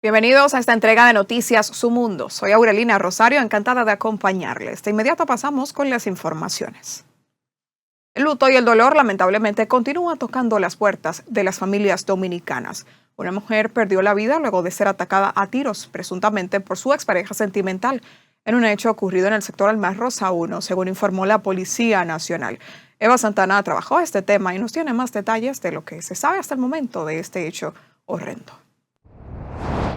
Bienvenidos a esta entrega de Noticias Su Mundo. Soy Aurelina Rosario, encantada de acompañarles. De inmediato pasamos con las informaciones. El luto y el dolor lamentablemente continúan tocando las puertas de las familias dominicanas. Una mujer perdió la vida luego de ser atacada a tiros, presuntamente por su expareja sentimental, en un hecho ocurrido en el sector Almarrosa 1, según informó la Policía Nacional. Eva Santana trabajó este tema y nos tiene más detalles de lo que se sabe hasta el momento de este hecho horrendo.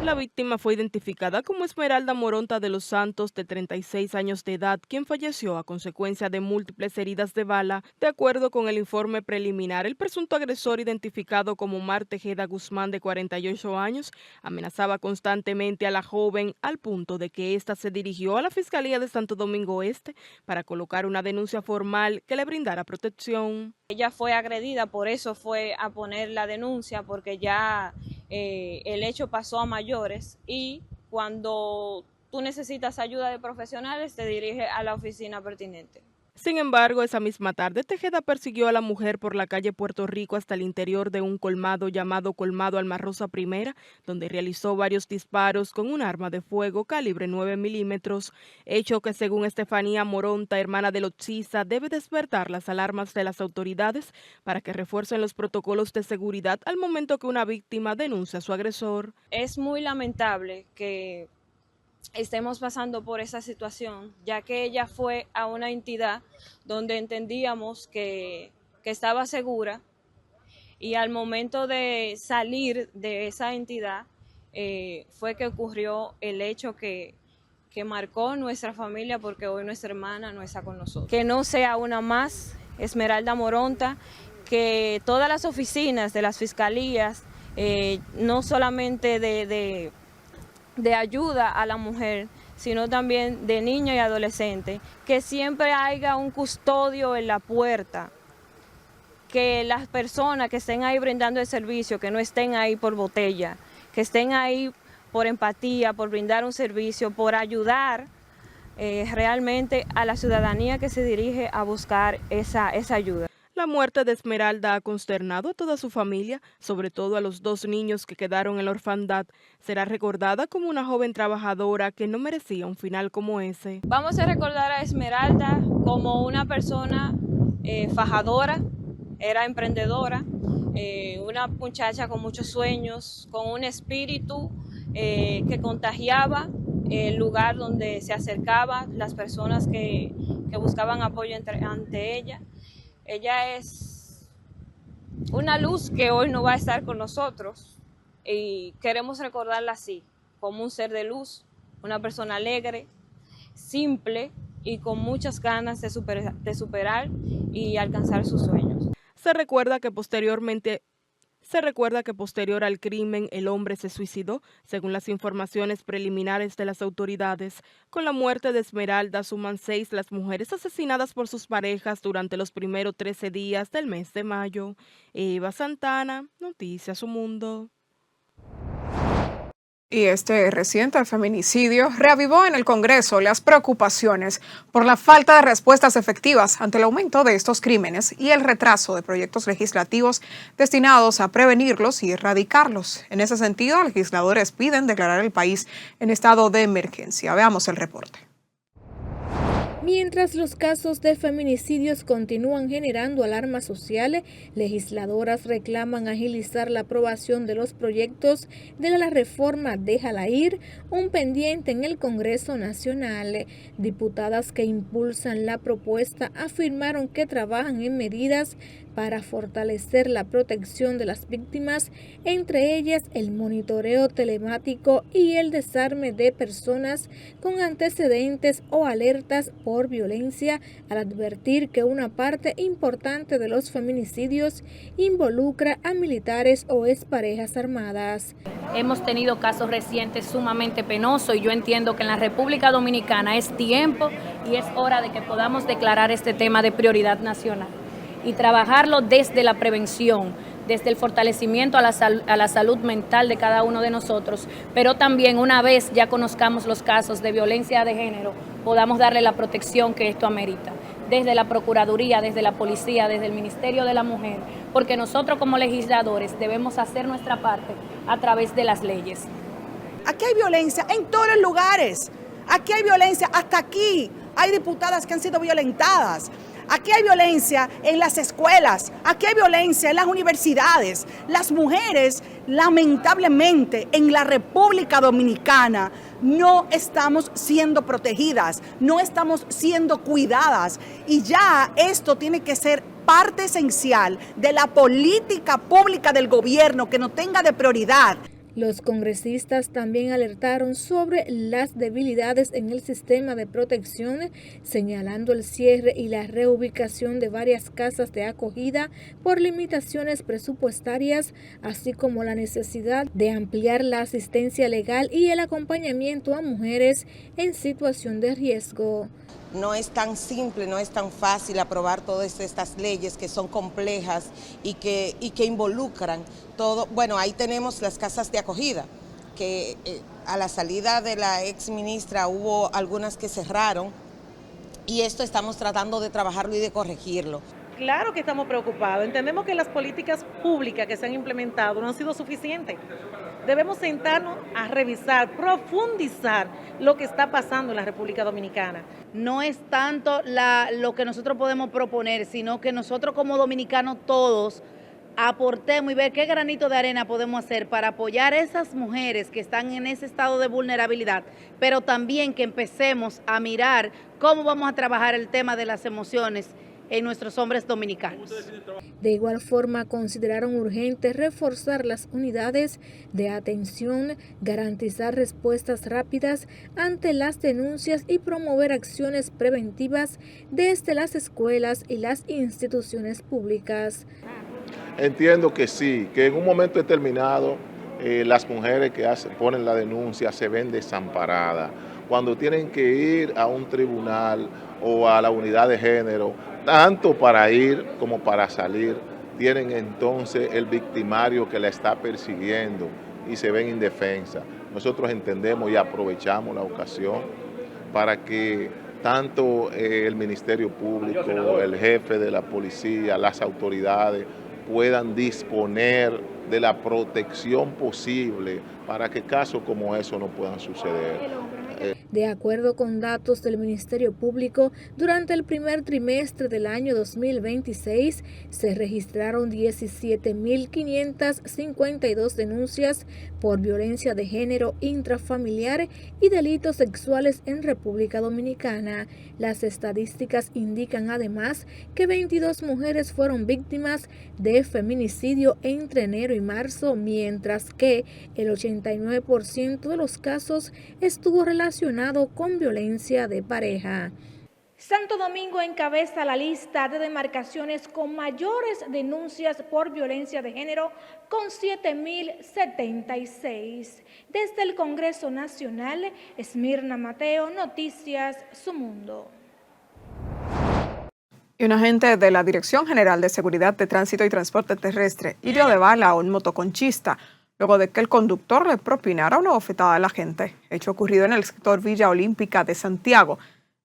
La víctima fue identificada como Esmeralda Moronta de los Santos, de 36 años de edad, quien falleció a consecuencia de múltiples heridas de bala. De acuerdo con el informe preliminar, el presunto agresor, identificado como Mar Tejeda Guzmán, de 48 años, amenazaba constantemente a la joven al punto de que ésta se dirigió a la Fiscalía de Santo Domingo Este para colocar una denuncia formal que le brindara protección. Ella fue agredida, por eso fue a poner la denuncia, porque ya el hecho pasó a mayores y cuando tú necesitas ayuda de profesionales te diriges a la oficina pertinente. Sin embargo, esa misma tarde, Tejeda persiguió a la mujer por la calle Puerto Rico hasta el interior de un colmado llamado Colmado Almarrosa Primera, donde realizó varios disparos con un arma de fuego calibre 9 milímetros, hecho que según Estefanía Moronta, hermana de Lotzisa, debe despertar las alarmas de las autoridades para que refuercen los protocolos de seguridad al momento que una víctima denuncia a su agresor. Es muy lamentable que estemos pasando por esa situación, ya que ella fue a una entidad donde entendíamos que estaba segura y al momento de salir de esa entidad fue que ocurrió el hecho que marcó nuestra familia, porque hoy nuestra hermana no está con nosotros. Que no sea una más Esmeralda Moronta, que todas las oficinas de las fiscalías, no solamente de ayuda a la mujer, sino también de niños y adolescentes, que siempre haya un custodio en la puerta, que las personas que estén ahí brindando el servicio, que no estén ahí por botella, que estén ahí por empatía, por brindar un servicio, por ayudar realmente a la ciudadanía que se dirige a buscar esa ayuda. La muerte de Esmeralda ha consternado a toda su familia, sobre todo a los dos niños que quedaron en la orfandad. Será recordada como una joven trabajadora que no merecía un final como ese. Vamos a recordar a Esmeralda como una persona fajadora, era emprendedora, una muchacha con muchos sueños, con un espíritu que contagiaba el lugar donde se acercaba, las personas que buscaban apoyo ante ella. Ella es una luz que hoy no va a estar con nosotros y queremos recordarla así, como un ser de luz, una persona alegre, simple y con muchas ganas de superar y alcanzar sus sueños. Se recuerda que posterior al crimen el hombre se suicidó, según las informaciones preliminares de las autoridades. Con la muerte de Esmeralda suman 6 las mujeres asesinadas por sus parejas durante los primeros 13 días del mes de mayo. Eva Santana, Noticias Su Mundo. Y este reciente feminicidio reavivó en el Congreso las preocupaciones por la falta de respuestas efectivas ante el aumento de estos crímenes y el retraso de proyectos legislativos destinados a prevenirlos y erradicarlos. En ese sentido, legisladores piden declarar el país en estado de emergencia. Veamos el reporte. Mientras los casos de feminicidios continúan generando alarma social, legisladoras reclaman agilizar la aprobación de los proyectos de la reforma Déjala Ir, un pendiente en el Congreso Nacional. Diputadas que impulsan la propuesta afirmaron que trabajan en medidas para fortalecer la protección de las víctimas, entre ellas el monitoreo telemático y el desarme de personas con antecedentes o alertas por violencia, al advertir que una parte importante de los feminicidios involucra a militares o exparejas armadas. Hemos tenido casos recientes sumamente penosos y yo entiendo que en la República Dominicana es tiempo y es hora de que podamos declarar este tema de prioridad nacional y trabajarlo desde la prevención, desde el fortalecimiento a la salud mental de cada uno de nosotros, pero también una vez ya conozcamos los casos de violencia de género, podamos darle la protección que esto amerita, desde la Procuraduría, desde la Policía, desde el Ministerio de la Mujer, porque nosotros como legisladores debemos hacer nuestra parte a través de las leyes. Aquí hay violencia en todos los lugares. Aquí hay violencia, hasta aquí hay diputadas que han sido violentadas. Aquí hay violencia en las escuelas, aquí hay violencia en las universidades. Las mujeres, lamentablemente, en la República Dominicana no estamos siendo protegidas, no estamos siendo cuidadas. Y ya esto tiene que ser parte esencial de la política pública del gobierno, que nos tenga de prioridad. Los congresistas también alertaron sobre las debilidades en el sistema de protección, señalando el cierre y la reubicación de varias casas de acogida por limitaciones presupuestarias, así como la necesidad de ampliar la asistencia legal y el acompañamiento a mujeres en situación de riesgo. No es tan simple, no es tan fácil aprobar todas estas leyes que son complejas y que involucran todo. Bueno, ahí tenemos las casas de acogida, que a la salida de la ex ministra hubo algunas que cerraron, y esto estamos tratando de trabajarlo y de corregirlo. Claro que estamos preocupados, entendemos que las políticas públicas que se han implementado no han sido suficientes. Debemos sentarnos a revisar, profundizar lo que está pasando en la República Dominicana. No es tanto lo que nosotros podemos proponer, sino que nosotros como dominicanos todos aportemos y ver qué granito de arena podemos hacer para apoyar a esas mujeres que están en ese estado de vulnerabilidad, pero también que empecemos a mirar cómo vamos a trabajar el tema de las emociones en nuestros hombres dominicanos. De igual forma, consideraron urgente reforzar las unidades de atención, garantizar respuestas rápidas ante las denuncias y promover acciones preventivas desde las escuelas y las instituciones públicas. Entiendo que sí, que en un momento determinado las mujeres que ponen la denuncia se ven desamparadas. Cuando tienen que ir a un tribunal o a la unidad de género, tanto para ir como para salir, tienen entonces el victimario que la está persiguiendo y se ven indefensas. Nosotros entendemos y aprovechamos la ocasión para que tanto el Ministerio Público, el jefe de la policía, las autoridades puedan disponer de la protección posible para que casos como eso no puedan suceder. De acuerdo con datos del Ministerio Público, durante el primer trimestre del año 2026 se registraron 17.552 denuncias por violencia de género intrafamiliar y delitos sexuales en República Dominicana. Las estadísticas indican además que 22 mujeres fueron víctimas de feminicidio entre enero y marzo, mientras que el 89% de los casos estuvo relacionado con violencia de pareja. Santo Domingo encabeza la lista de demarcaciones con mayores denuncias por violencia de género, con 7.076. Desde el Congreso Nacional, Esmirna Mateo, Noticias Su Mundo. Y un agente de la Dirección General de Seguridad de Tránsito y Transporte Terrestre hirió de bala a un motoconchista luego de que el conductor le propinara una bofetada al agente, hecho ocurrido en el sector Villa Olímpica de Santiago.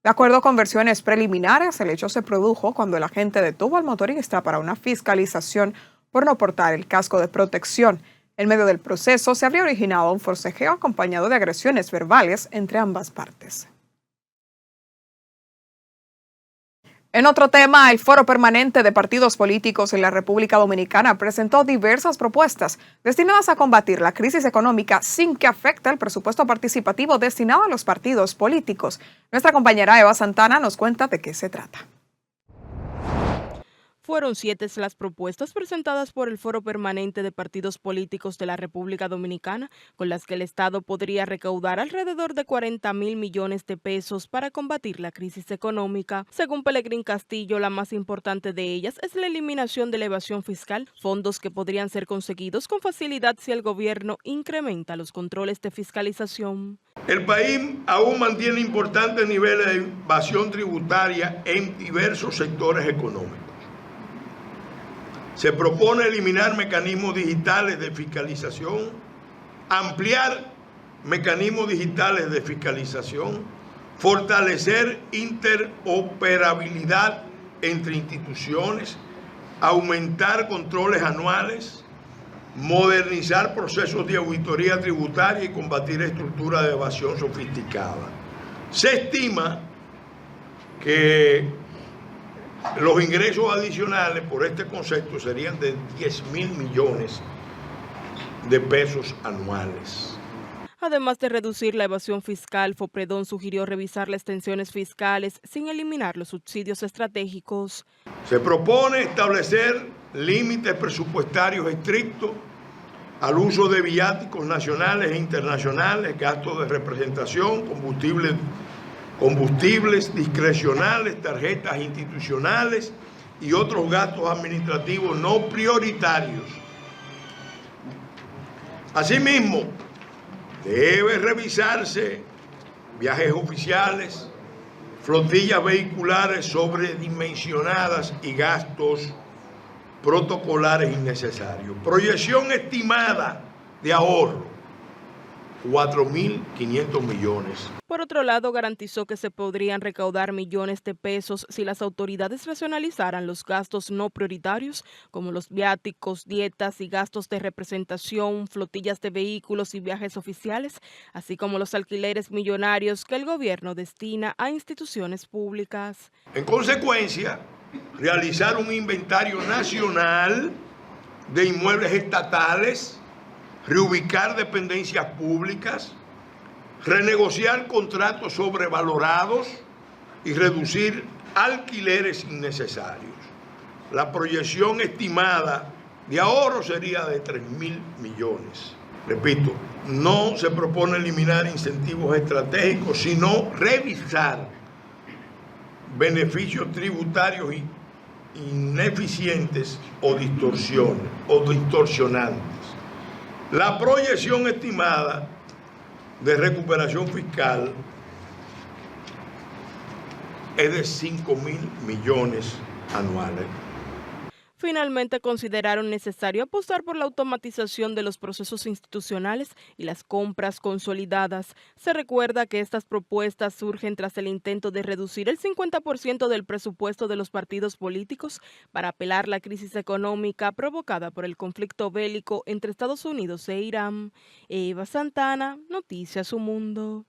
De acuerdo con versiones preliminares, el hecho se produjo cuando el agente detuvo al motorista para una fiscalización por no portar el casco de protección. En medio del proceso se habría originado un forcejeo acompañado de agresiones verbales entre ambas partes. En otro tema, el Foro Permanente de Partidos Políticos en la República Dominicana presentó diversas propuestas destinadas a combatir la crisis económica sin que afecte el presupuesto participativo destinado a los partidos políticos. Nuestra compañera Eva Santana nos cuenta de qué se trata. Fueron 7 las propuestas presentadas por el Foro Permanente de Partidos Políticos de la República Dominicana, con las que el Estado podría recaudar alrededor de 40.000 millones de pesos para combatir la crisis económica. Según Pelegrín Castillo, la más importante de ellas es la eliminación de la evasión fiscal, fondos que podrían ser conseguidos con facilidad si el gobierno incrementa los controles de fiscalización. El país aún mantiene importantes niveles de evasión tributaria en diversos sectores económicos. Se propone eliminar mecanismos digitales de fiscalización, ampliar mecanismos digitales de fiscalización, fortalecer interoperabilidad entre instituciones, aumentar controles anuales, modernizar procesos de auditoría tributaria y combatir estructuras de evasión sofisticada. Se estima que los ingresos adicionales por este concepto serían de 10.000 millones de pesos anuales. Además de reducir la evasión fiscal, Fopredón sugirió revisar las extensiones fiscales sin eliminar los subsidios estratégicos. Se propone establecer límites presupuestarios estrictos al uso de viáticos nacionales e internacionales, gastos de representación, combustibles discrecionales, tarjetas institucionales y otros gastos administrativos no prioritarios. Asimismo, debe revisarse viajes oficiales, flotillas vehiculares sobredimensionadas y gastos protocolares innecesarios. Proyección estimada de ahorro, 4.500 millones. Por otro lado, garantizó que se podrían recaudar millones de pesos si las autoridades racionalizaran los gastos no prioritarios, como los viáticos, dietas y gastos de representación, flotillas de vehículos y viajes oficiales, así como los alquileres millonarios que el gobierno destina a instituciones públicas. En consecuencia, realizar un inventario nacional de inmuebles estatales, reubicar dependencias públicas, renegociar contratos sobrevalorados y reducir alquileres innecesarios. La proyección estimada de ahorro sería de 3.000 millones. Repito, no se propone eliminar incentivos estratégicos, sino revisar beneficios tributarios ineficientes o distorsionantes. La proyección estimada de recuperación fiscal es de 5.000 millones anuales. Finalmente, consideraron necesario apostar por la automatización de los procesos institucionales y las compras consolidadas. Se recuerda que estas propuestas surgen tras el intento de reducir el 50% del presupuesto de los partidos políticos para apelar la crisis económica provocada por el conflicto bélico entre Estados Unidos e Irán. Eva Santana, Noticias Su Mundo.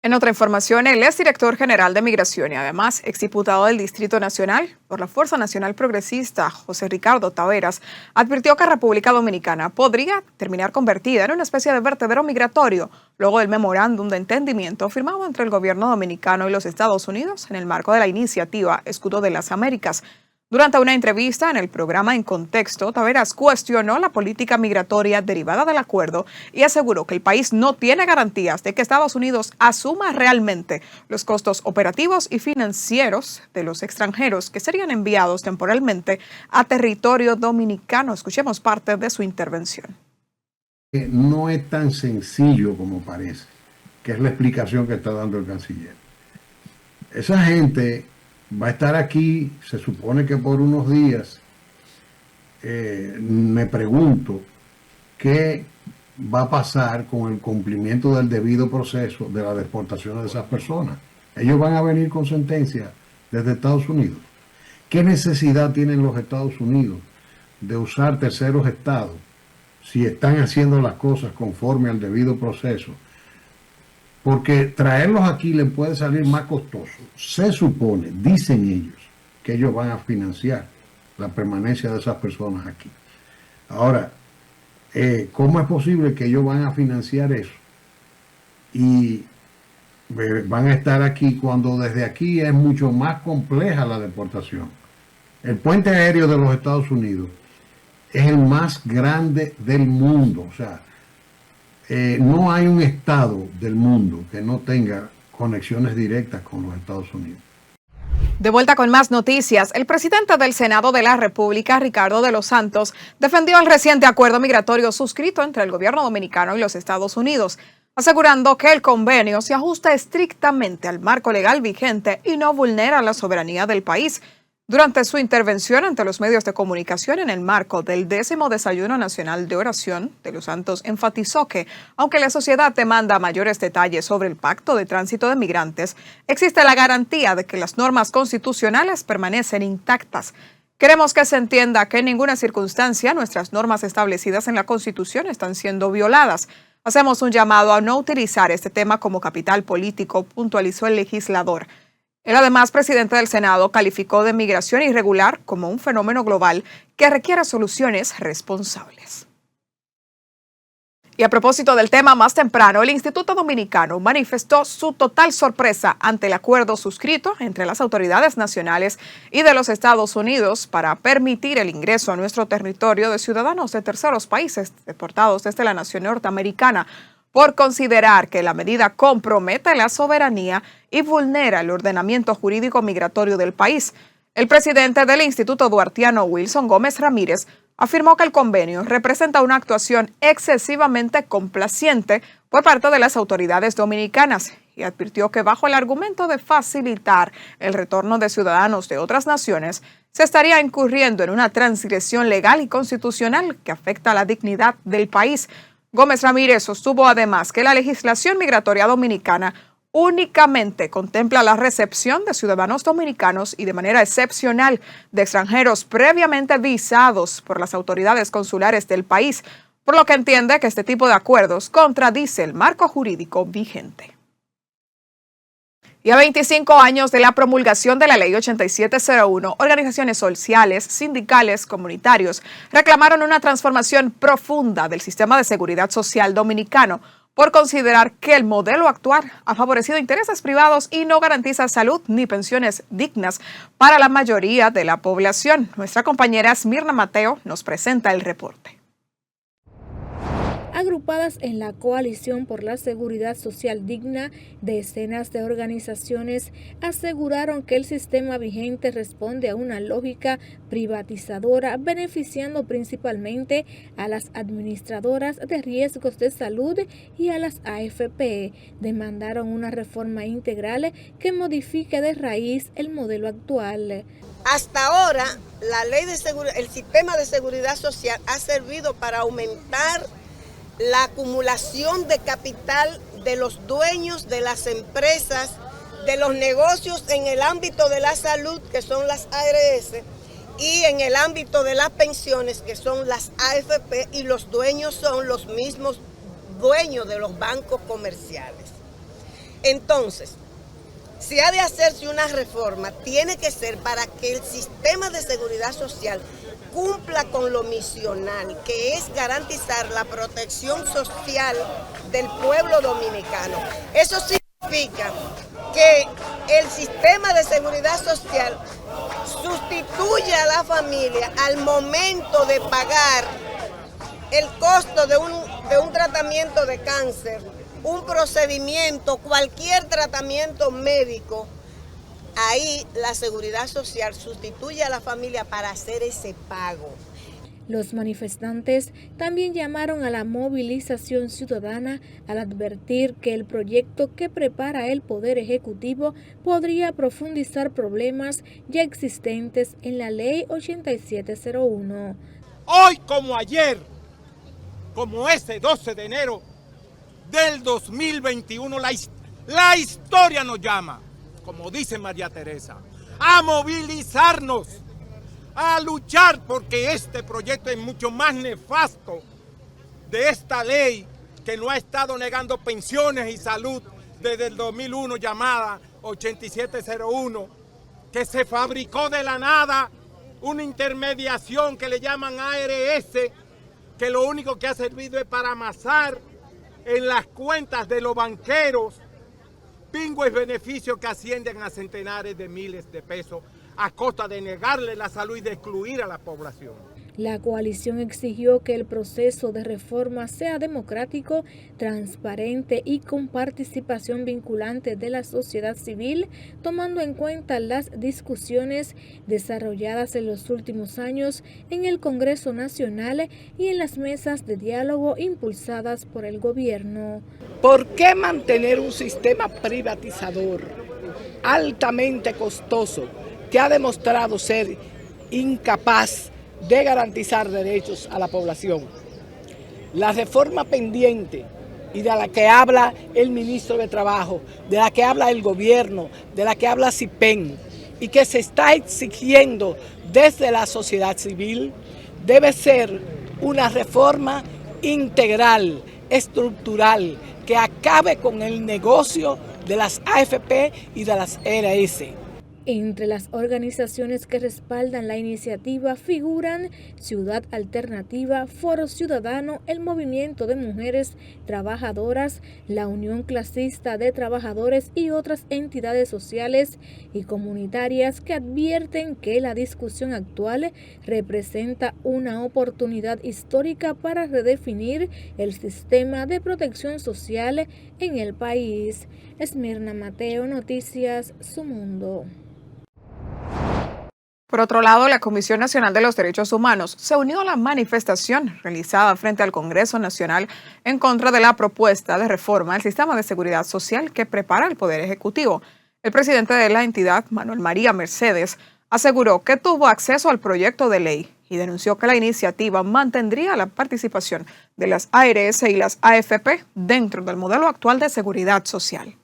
En otra información, el exdirector general de Migración y además exdiputado del Distrito Nacional por la Fuerza Nacional Progresista, José Ricardo Taveras, advirtió que República Dominicana podría terminar convertida en una especie de vertedero migratorio luego del memorándum de entendimiento firmado entre el gobierno dominicano y los Estados Unidos en el marco de la iniciativa Escudo de las Américas. Durante una entrevista en el programa En Contexto, Taveras cuestionó la política migratoria derivada del acuerdo y aseguró que el país no tiene garantías de que Estados Unidos asuma realmente los costos operativos y financieros de los extranjeros que serían enviados temporalmente a territorio dominicano. Escuchemos parte de su intervención. No es tan sencillo como parece, que es la explicación que está dando el canciller. Esa gente va a estar aquí, se supone que por unos días. Me pregunto qué va a pasar con el cumplimiento del debido proceso de la deportación de esas personas. Ellos van a venir con sentencia desde Estados Unidos. ¿Qué necesidad tienen los Estados Unidos de usar terceros estados si están haciendo las cosas conforme al debido proceso? Porque traerlos aquí les puede salir más costoso. Se supone, dicen ellos, que ellos van a financiar la permanencia de esas personas aquí. Ahora, ¿cómo es posible que ellos van a financiar eso? Y van a estar aquí cuando desde aquí es mucho más compleja la deportación. El puente aéreo de los Estados Unidos es el más grande del mundo. O sea, no hay un estado del mundo que no tenga conexiones directas con los Estados Unidos. De vuelta con más noticias, el presidente del Senado de la República, Ricardo de los Santos, defendió el reciente acuerdo migratorio suscrito entre el gobierno dominicano y los Estados Unidos, asegurando que el convenio se ajusta estrictamente al marco legal vigente y no vulnera la soberanía del país. Durante su intervención ante los medios de comunicación en el marco del 10º Desayuno Nacional de Oración, de los Santos enfatizó que, aunque la sociedad demanda mayores detalles sobre el Pacto de Tránsito de Migrantes, existe la garantía de que las normas constitucionales permanecen intactas. Queremos que se entienda que en ninguna circunstancia nuestras normas establecidas en la Constitución están siendo violadas. Hacemos un llamado a no utilizar este tema como capital político, puntualizó el legislador. El además presidente del Senado calificó de migración irregular como un fenómeno global que requiere soluciones responsables. Y a propósito del tema, más temprano, el Instituto Dominicano manifestó su total sorpresa ante el acuerdo suscrito entre las autoridades nacionales y de los Estados Unidos para permitir el ingreso a nuestro territorio de ciudadanos de terceros países deportados desde la nación norteamericana, por considerar que la medida compromete la soberanía y vulnera el ordenamiento jurídico migratorio del país. El presidente del Instituto Duartiano, Wilson Gómez Ramírez, afirmó que el convenio representa una actuación excesivamente complaciente por parte de las autoridades dominicanas y advirtió que bajo el argumento de facilitar el retorno de ciudadanos de otras naciones, se estaría incurriendo en una transgresión legal y constitucional que afecta a la dignidad del país. Gómez Ramírez sostuvo además que la legislación migratoria dominicana únicamente contempla la recepción de ciudadanos dominicanos y de manera excepcional de extranjeros previamente visados por las autoridades consulares del país, por lo que entiende que este tipo de acuerdos contradice el marco jurídico vigente. Y a 25 años de la promulgación de la Ley 8701, organizaciones sociales, sindicales, comunitarios reclamaron una transformación profunda del sistema de seguridad social dominicano, por considerar que el modelo actual ha favorecido intereses privados y no garantiza salud ni pensiones dignas para la mayoría de la población. Nuestra compañera Smirna Mateo nos presenta el reporte. Agrupadas en la Coalición por la Seguridad Social Digna, decenas de organizaciones aseguraron que el sistema vigente responde a una lógica privatizadora, beneficiando principalmente a las administradoras de riesgos de salud y a las AFP. Demandaron una reforma integral que modifique de raíz el modelo actual. Hasta ahora, el sistema de seguridad social ha servido para aumentar la acumulación de capital de los dueños de las empresas, de los negocios en el ámbito de la salud, que son las ARS, y en el ámbito de las pensiones, que son las AFP, y los dueños son los mismos dueños de los bancos comerciales. Entonces, si ha de hacerse una reforma, tiene que ser para que el sistema de seguridad social cumpla con lo misional, que es garantizar la protección social del pueblo dominicano. Eso significa que el sistema de seguridad social sustituye a la familia al momento de pagar el costo de un tratamiento de cáncer, un procedimiento, cualquier tratamiento médico. Ahí la seguridad social sustituye a la familia para hacer ese pago. Los manifestantes también llamaron a la movilización ciudadana al advertir que el proyecto que prepara el Poder Ejecutivo podría profundizar problemas ya existentes en la Ley 8701. Hoy como ayer, como ese 12 de enero del 2021, la historia nos llama, como dice María Teresa, a movilizarnos, a luchar, porque este proyecto es mucho más nefasto de esta ley que no ha estado negando pensiones y salud desde el 2001, llamada 8701, que se fabricó de la nada una intermediación que le llaman ARS, que lo único que ha servido es para amasar en las cuentas de los banqueros pingües beneficios que ascienden a centenares de miles de pesos a costa de negarle la salud y de excluir a la población. La coalición exigió que el proceso de reforma sea democrático, transparente y con participación vinculante de la sociedad civil, tomando en cuenta las discusiones desarrolladas en los últimos años en el Congreso Nacional y en las mesas de diálogo impulsadas por el gobierno. ¿Por qué mantener un sistema privatizador altamente costoso que ha demostrado ser incapaz de garantizar derechos a la población? La reforma pendiente y de la que habla el ministro de Trabajo, de la que habla el gobierno, de la que habla CIPEN, y que se está exigiendo desde la sociedad civil debe ser una reforma integral, estructural, que acabe con el negocio de las AFP y de las ERS. Entre las organizaciones que respaldan la iniciativa figuran Ciudad Alternativa, Foro Ciudadano, el Movimiento de Mujeres Trabajadoras, la Unión Clasista de Trabajadores y otras entidades sociales y comunitarias que advierten que la discusión actual representa una oportunidad histórica para redefinir el sistema de protección social en el país. Esmirna Mateo, Noticias Su Mundo. Por otro lado, la Comisión Nacional de los Derechos Humanos se unió a la manifestación realizada frente al Congreso Nacional en contra de la propuesta de reforma al sistema de seguridad social que prepara el Poder Ejecutivo. El presidente de la entidad, Manuel María Mercedes, aseguró que tuvo acceso al proyecto de ley y denunció que la iniciativa mantendría la participación de las ARS y las AFP dentro del modelo actual de seguridad social.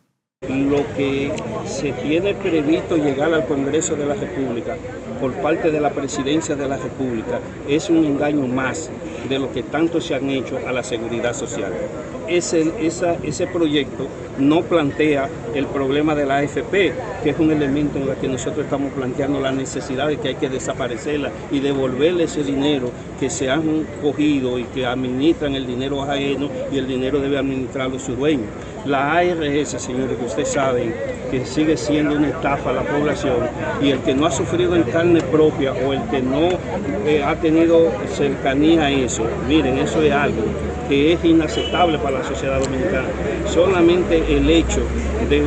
Lo que se tiene previsto llegar al Congreso de la República por parte de la Presidencia de la República es un engaño más de lo que tanto se han hecho a la seguridad social. Ese proyecto no plantea el problema de la AFP, que es un elemento en el que nosotros estamos planteando la necesidad de que hay que desaparecerla y devolverle ese dinero que se han cogido y que administran el dinero ajeno y el dinero debe administrarlo su dueño. La ARS, señores, que ustedes saben que sigue siendo una estafa a la población y el que no ha sufrido en carne propia o el que no ha tenido cercanía a eso, miren, eso es algo que es inaceptable para la sociedad dominicana. Solamente el hecho de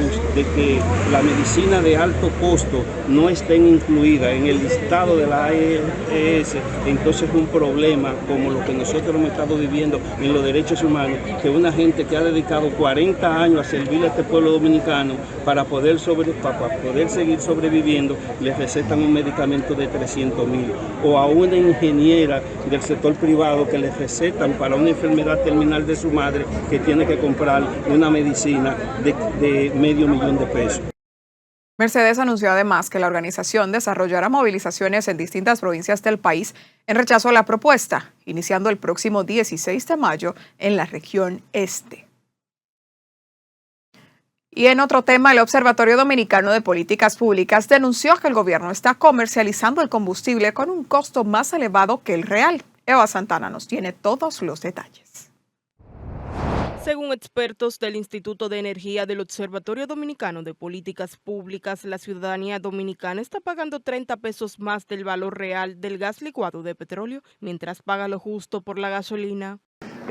que la medicina de alto costo no esté incluida en el listado de la ARS, entonces es un problema como lo que nosotros hemos estado viviendo en los derechos humanos, que una gente que ha dedicado 40 años a servirle a este pueblo dominicano para poder seguir sobreviviendo, les recetan un medicamento de 300,000, o a una ingeniera del sector privado que les recetan para una enfermedad terminal de su madre que tiene que comprar una medicina de $500,000 de pesos. Mercedes anunció además que la organización desarrollará movilizaciones en distintas provincias del país en rechazo a la propuesta, iniciando el próximo 16 de mayo en la región este. Y en otro tema, el Observatorio Dominicano de Políticas Públicas denunció que el gobierno está comercializando el combustible con un costo más elevado que el real. Eva Santana nos tiene todos los detalles. Según expertos del Instituto de Energía del Observatorio Dominicano de Políticas Públicas, la ciudadanía dominicana está pagando 30 pesos más del valor real del gas licuado de petróleo, mientras paga lo justo por la gasolina.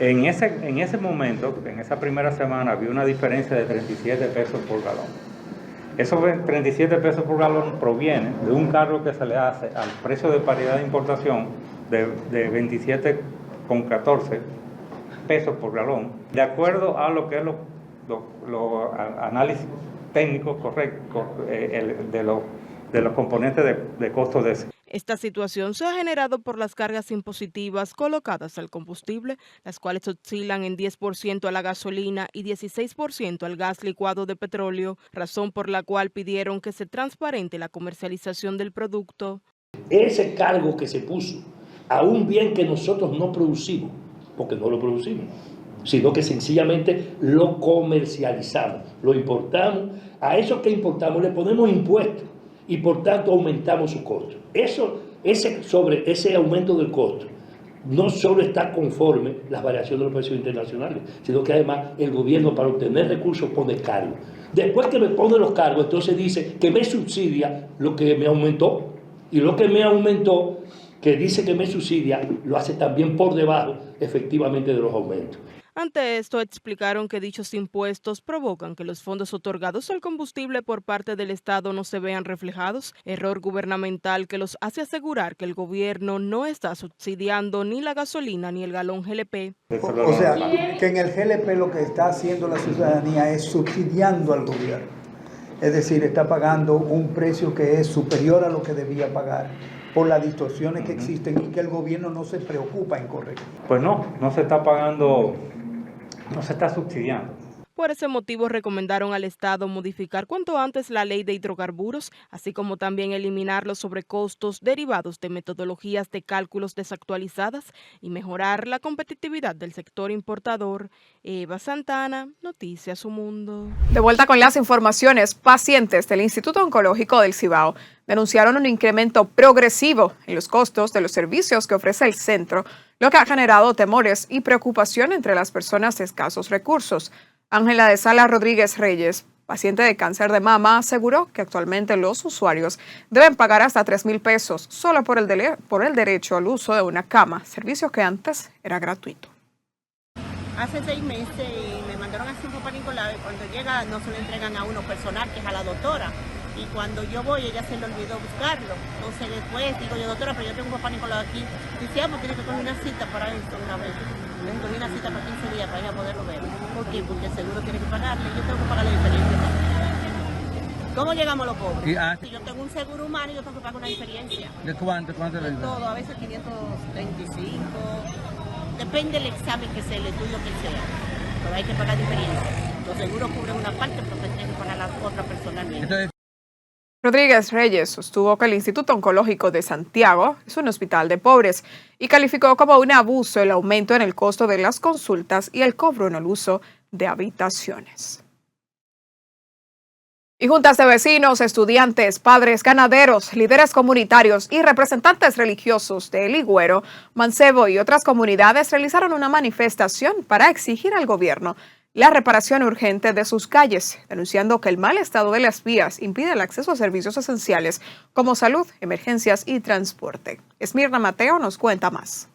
En ese momento, en esa primera semana, había una diferencia de 37 pesos por galón. Esos 37 pesos por galón provienen de un cargo que se le hace al precio de paridad de importación de 27,14 pesos por galón, de acuerdo a lo que es los análisis técnicos correctos de los componentes de costo de ese. Esta situación se ha generado por las cargas impositivas colocadas al combustible, las cuales oscilan en 10% a la gasolina y 16% al gas licuado de petróleo, razón por la cual pidieron que se transparente la comercialización del producto. Ese cargo que se puso a un bien que nosotros no producimos, porque no lo producimos, sino que sencillamente lo comercializamos, lo importamos, a eso que importamos le ponemos impuestos y por tanto aumentamos su costo. Ese aumento del costo no solo está conforme las variaciones de los precios internacionales, sino que además el gobierno para obtener recursos pone cargos. Después que me pone los cargos, entonces dice que me subsidia lo que me aumentó, y lo que me aumentó, que dice que me subsidia, lo hace también por debajo efectivamente de los aumentos. Ante esto, explicaron que dichos impuestos provocan que los fondos otorgados al combustible por parte del Estado no se vean reflejados, error gubernamental que los hace asegurar que el gobierno no está subsidiando ni la gasolina ni el galón GLP. O sea, que en el GLP lo que está haciendo la ciudadanía es subsidiando al gobierno. Es decir, está pagando un precio que es superior a lo que debía pagar por las distorsiones que existen y que el gobierno no se preocupa en corregir. Pues no se está pagando, no se está subsidiando. Por Por ese motivo recomendaron al Estado modificar cuanto antes la ley de hidrocarburos, así como también eliminar los sobrecostos derivados de metodologías de cálculos desactualizadas y mejorar la competitividad del sector importador. Eva Santana, Noticias Su Mundo. De vuelta con las informaciones, pacientes del Instituto Oncológico del Cibao denunciaron un incremento progresivo en los costos de los servicios que ofrece el centro, lo que ha generado temores y preocupación entre las personas de escasos recursos. Ángela de Sala Rodríguez Reyes, paciente de cáncer de mama, aseguró que actualmente los usuarios deben pagar hasta 3,000 pesos solo por el derecho al uso de una cama, servicio que antes era gratuito. Hace 6 meses me mandaron a hacer un papá Nicolau y cuando llega no se lo entregan a uno personal, que es a la doctora. Y cuando yo voy, ella se le olvidó buscarlo. Entonces después digo yo, doctora, pero yo tengo un papá Nicolau aquí. Dice, pues tiene que coger una cita para esto una vez. Me cogí una cita para 15 días para ir a poderlo ver. ¿Por qué? Porque el seguro tiene que pagarle. Yo tengo que pagar la diferencia. ¿Cómo llegamos los pobres? Si yo tengo un seguro humano y yo tengo que pagar una diferencia. ¿De cuánto le da? Todo, a veces 525. Depende del examen que sea, el estudio que sea. Pero hay que pagar diferencia. Los seguros cubren una parte, pero tienen que pagar la otra personalmente. Rodríguez Reyes sostuvo que el Instituto Oncológico de Santiago es un hospital de pobres y calificó como un abuso el aumento en el costo de las consultas y el cobro en el uso de habitaciones. Y juntas de vecinos, estudiantes, padres, ganaderos, líderes comunitarios y representantes religiosos de El Higüero, Mancebo y otras comunidades realizaron una manifestación para exigir al gobierno la reparación urgente de sus calles, denunciando que el mal estado de las vías impide el acceso a servicios esenciales como salud, emergencias y transporte. Esmirna Mateo nos cuenta más.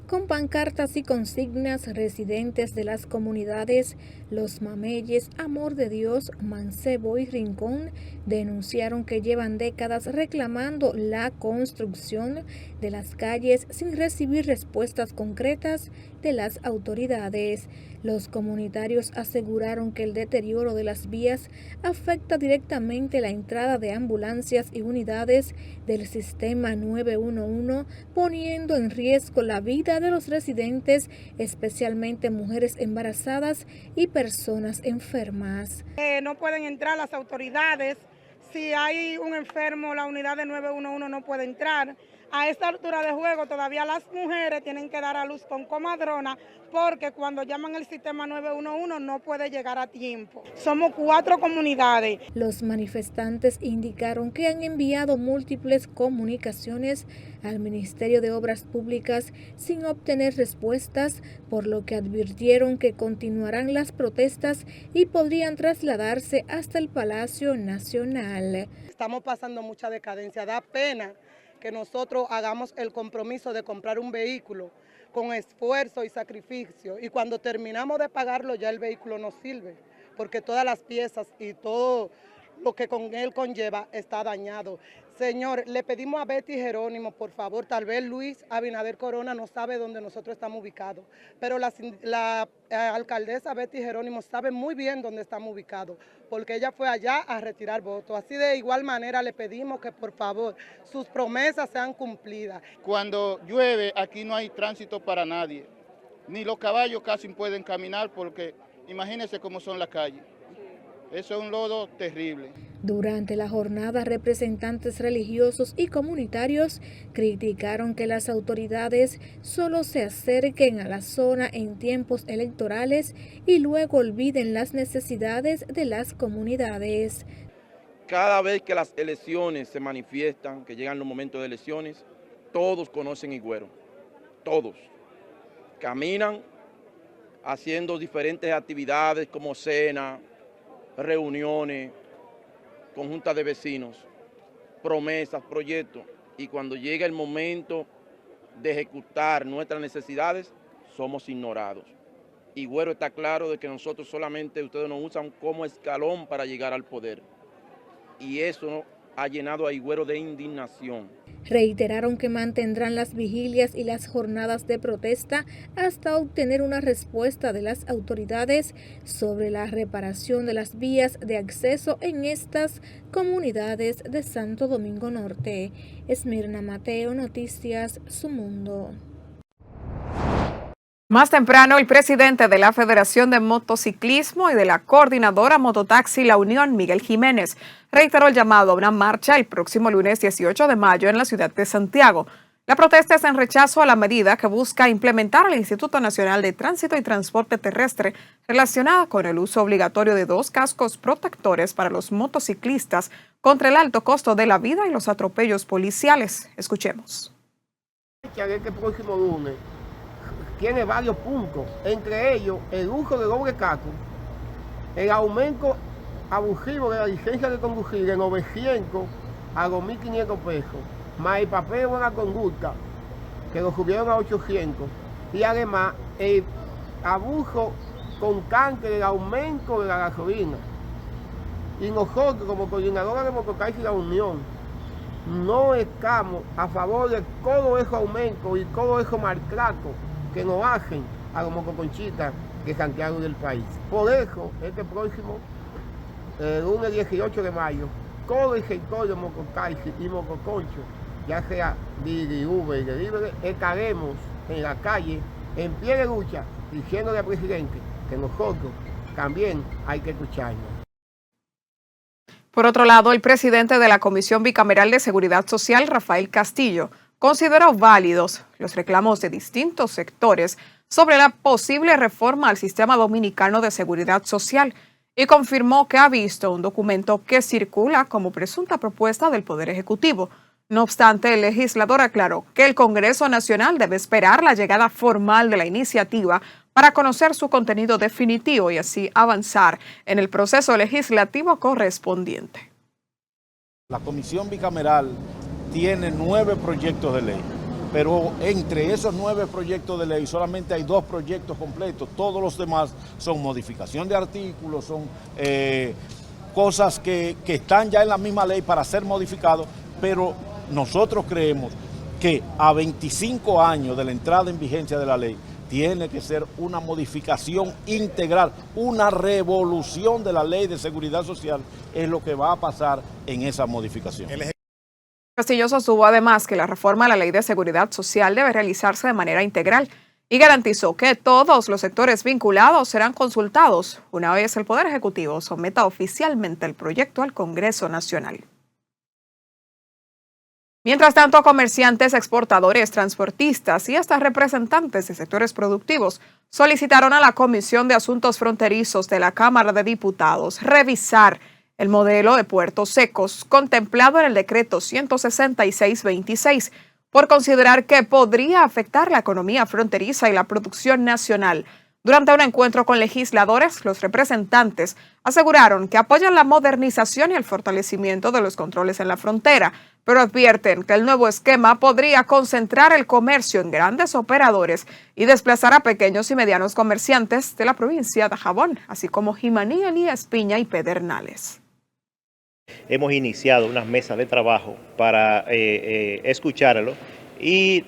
Con pancartas y consignas, residentes de las comunidades Los Mameyes, Amor de Dios, Mancebo y Rincón denunciaron que llevan décadas reclamando la construcción de las calles sin recibir respuestas concretas de las autoridades. Los comunitarios aseguraron que el deterioro de las vías afecta directamente la entrada de ambulancias y unidades del sistema 911, poniendo en riesgo la vida de los residentes, especialmente mujeres embarazadas y personas enfermas. No pueden entrar las autoridades. Si hay un enfermo, la unidad de 911 no puede entrar. A esta altura de juego todavía las mujeres tienen que dar a luz con comadrona porque cuando llaman el sistema 911 no puede llegar a tiempo. Somos 4 comunidades. Los manifestantes indicaron que han enviado múltiples comunicaciones al Ministerio de Obras Públicas sin obtener respuestas, por lo que advirtieron que continuarán las protestas y podrían trasladarse hasta el Palacio Nacional. Estamos pasando mucha decadencia, da pena que nosotros hagamos el compromiso de comprar un vehículo con esfuerzo y sacrificio y cuando terminamos de pagarlo ya el vehículo no sirve porque todas las piezas y todo lo que con él conlleva está dañado. Señor, le pedimos a Betty Jerónimo, por favor, tal vez Luis Abinader Corona no sabe dónde nosotros estamos ubicados, pero la alcaldesa Betty Jerónimo sabe muy bien dónde estamos ubicados, porque ella fue allá a retirar votos. Así de igual manera le pedimos que por favor sus promesas sean cumplidas. Cuando llueve aquí no hay tránsito para nadie, ni los caballos casi pueden caminar porque imagínense cómo son las calles. Eso es un lodo terrible. Durante la jornada, representantes religiosos y comunitarios criticaron que las autoridades solo se acerquen a la zona en tiempos electorales y luego olviden las necesidades de las comunidades. Cada vez que las elecciones se manifiestan, que llegan los momentos de elecciones, todos conocen Higüero, todos. Caminan haciendo diferentes actividades como cena, reuniones, conjuntas de vecinos, promesas, proyectos, y cuando llega el momento de ejecutar nuestras necesidades, somos ignorados. Higüero está claro de que nosotros solamente, ustedes nos usan como escalón para llegar al poder, y eso ha llenado a Higüero de indignación. Reiteraron que mantendrán las vigilias y las jornadas de protesta hasta obtener una respuesta de las autoridades sobre la reparación de las vías de acceso en estas comunidades de Santo Domingo Norte. Esmirna Mateo, Noticias Su Mundo. Más temprano, el presidente de la Federación de Motociclismo y de la coordinadora Mototaxi La Unión, Miguel Jiménez, reiteró el llamado a una marcha el próximo lunes 18 de mayo en la ciudad de Santiago. La protesta es en rechazo a la medida que busca implementar el Instituto Nacional de Tránsito y Transporte Terrestre relacionada con el uso obligatorio de 2 cascos protectores para los motociclistas contra el alto costo de la vida y los atropellos policiales. Escuchemos. Este próximo lunes tiene varios puntos, entre ellos el uso de doble casco, el aumento abusivo de la licencia de conducir de 900 a 2.500 pesos, más el papel de buena conducta, que lo subieron a 800, y además el abuso constante del aumento de la gasolina. Y nosotros, como coordinadora de Mototaxi La Unión, no estamos a favor de todo ese aumento y todo ese maltrato que nos hacen a los motoconchistas de Santiago y del país. Por eso, este próximo lunes 18 de mayo, todo el sector de mototaxi y motoconcho, ya sea Didi, Uber y Delivery, estaremos en la calle, en pie de lucha, diciéndole al presidente que nosotros también hay que escucharnos. Por otro lado, el presidente de la Comisión Bicameral de Seguridad Social, Rafael Castillo, consideró válidos los reclamos de distintos sectores sobre la posible reforma al sistema dominicano de seguridad social y confirmó que ha visto un documento que circula como presunta propuesta del Poder Ejecutivo. No obstante, el legislador aclaró que el Congreso Nacional debe esperar la llegada formal de la iniciativa para conocer su contenido definitivo y así avanzar en el proceso legislativo correspondiente. La Comisión Bicameral tiene 9 proyectos de ley, pero entre esos 9 proyectos de ley solamente hay 2 proyectos completos. Todos los demás son modificación de artículos, son cosas que están ya en la misma ley para ser modificados, pero nosotros creemos que a 25 años de la entrada en vigencia de la ley, tiene que ser una modificación integral, una revolución de la ley de seguridad social, es lo que va a pasar en esa modificación. Castillo sostuvo además que la reforma a la Ley de Seguridad Social debe realizarse de manera integral y garantizó que todos los sectores vinculados serán consultados una vez el Poder Ejecutivo someta oficialmente el proyecto al Congreso Nacional. Mientras tanto, comerciantes, exportadores, transportistas y hasta representantes de sectores productivos solicitaron a la Comisión de Asuntos Fronterizos de la Cámara de Diputados revisar el modelo de puertos secos contemplado en el decreto 166-26 por considerar que podría afectar la economía fronteriza y la producción nacional. Durante un encuentro con legisladores, los representantes aseguraron que apoyan la modernización y el fortalecimiento de los controles en la frontera, pero advierten que el nuevo esquema podría concentrar el comercio en grandes operadores y desplazar a pequeños y medianos comerciantes de la provincia de Jabón, así como Jimaní, Elías Piña y Pedernales. Hemos iniciado unas mesas de trabajo para escucharlo y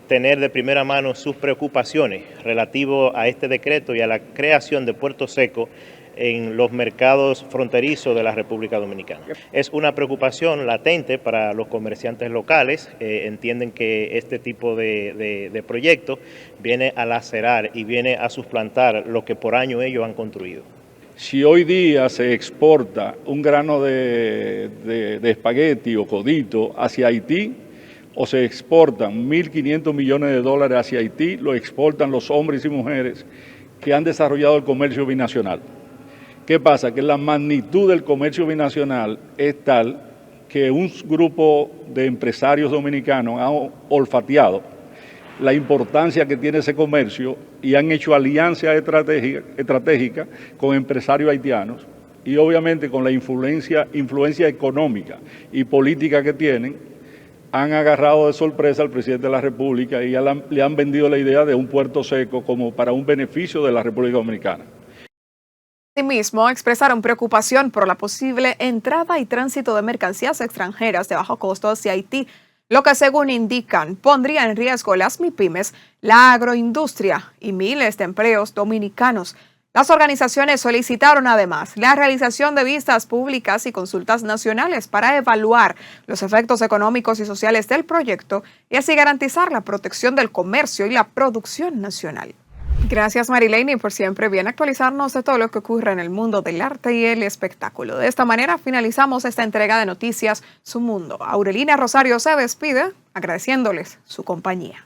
tener de primera mano sus preocupaciones relativo a este decreto y a la creación de puertos secos en los mercados fronterizos de la República Dominicana. Es una preocupación latente para los comerciantes locales, entienden que este tipo de proyecto viene a lacerar y viene a suplantar lo que por años ellos han construido. Si hoy día se exporta un grano de espagueti o codito hacia Haití, o se exportan 1.500 millones de dólares hacia Haití, lo exportan los hombres y mujeres que han desarrollado el comercio binacional. ¿Qué pasa? Que la magnitud del comercio binacional es tal que un grupo de empresarios dominicanos han olfateado la importancia que tiene ese comercio y han hecho alianzas estratégicas con empresarios haitianos y obviamente con la influencia económica y política que tienen, han agarrado de sorpresa al presidente de la República y le han vendido la idea de un puerto seco como para un beneficio de la República Dominicana. Asimismo, expresaron preocupación por la posible entrada y tránsito de mercancías extranjeras de bajo costo hacia Haití, lo que según indican pondría en riesgo las MIPYMES, la agroindustria y miles de empleos dominicanos. Las organizaciones solicitaron además la realización de vistas públicas y consultas nacionales para evaluar los efectos económicos y sociales del proyecto y así garantizar la protección del comercio y la producción nacional. Gracias, Marilene, por siempre bien actualizarnos de todo lo que ocurre en el mundo del arte y el espectáculo. De esta manera finalizamos esta entrega de Noticias Su Mundo. Aurelina Rosario se despide agradeciéndoles su compañía.